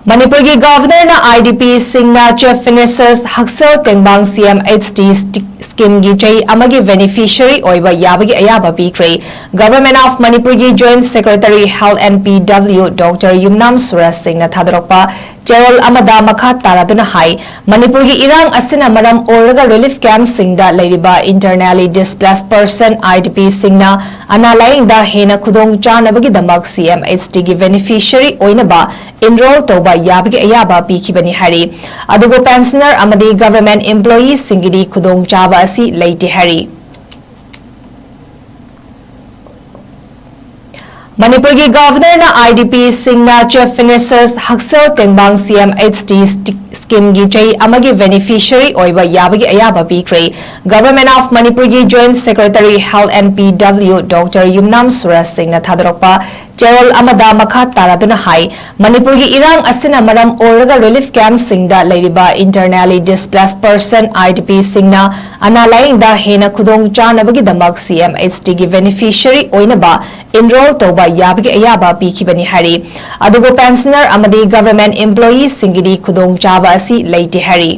manipur gi governor na idp singna chief ministers 𝗕𝗏𝗡𝗙𝗖𝗓𝗓 HD scheme gi chai amagi beneficiary oiba yabagi ayaba pikre government of manipur gi joint secretary health and PW Dr. Yumnam Suraj Singh na thadrokpa ꯆꯦꯔꯣꯜ ꯑꯃꯗ ꯃꯈꯥ ꯇꯥꯔꯗꯨꯅ ꯍꯥꯏ ꯃꯅꯤꯄꯨꯔꯒꯤ ꯏꯔꯥꯡ ꯑꯁꯤꯅ ꯃꯔꯝ ꯑꯣꯏꯔꯒ relief ꯀꯦꯝꯞꯁꯤꯡꯗ ꯂꯩꯔꯤꯕ internally displaced person IDP ꯁꯤꯡꯅ ꯑꯅꯥ ꯂꯥꯌꯦꯡꯗ ꯍꯦꯟꯅ ꯈꯨꯗꯣꯡꯆꯥꯅꯕꯒꯤꯗꯃꯛ CMHT ꯒꯤ beneficiary ꯑꯣꯏꯅꯕ enroll ꯇꯧꯕ ꯌꯥꯕꯒꯤ ꯑꯌꯥꯕ ꯄꯤꯈꯤꯕꯅꯤ ꯍꯥꯏꯔꯤ ꯑꯗꯨꯕꯨ pensioner ꯑꯃꯗꯤ government employees ꯁꯤꯡꯒꯤꯗꯤ ꯈꯨꯗꯣꯡꯆꯥꯕ ꯑꯁꯤ ꯂꯩꯇꯦ ꯍꯥꯏꯔꯤ manipur gi governor na idp singna chief ministers 𝗕𝗏𝗡𝗙𝗧𝗓 HD scheme gi chai amagi beneficiary oiba yabagi ayaba pikre government of manipur gi joint secretary health and PW Dr. Yumnam Suraj Singh na thadrokpa ꯆꯦꯔꯣꯜ ꯑꯃꯗ ꯃꯈꯥ ꯇꯥꯔꯗꯨꯅ ꯍꯥꯏ ꯃꯅꯤꯄꯨꯔꯒꯤ ꯏꯔꯥꯡ ꯑꯁꯤꯅ ꯃꯔꯝ ꯑꯣꯏꯔꯒ relief ꯀꯦꯝꯞꯁꯤꯡꯗ ꯂꯩꯔꯤꯕ internally displaced person IDP ꯁꯤꯡꯅ ꯑꯅꯥ ꯂꯥꯌꯦꯡꯗ ꯍꯦꯟꯅ ꯈꯨꯗꯣꯡꯆꯥꯅꯕꯒꯤꯗꯃꯛ CMHT ꯒꯤ beneficiary ꯑꯣꯏꯅꯕ enroll tauba yabagi ayaba pikibani hari adugo pensioner amadi government employees singidi khudong chaba asi leite hari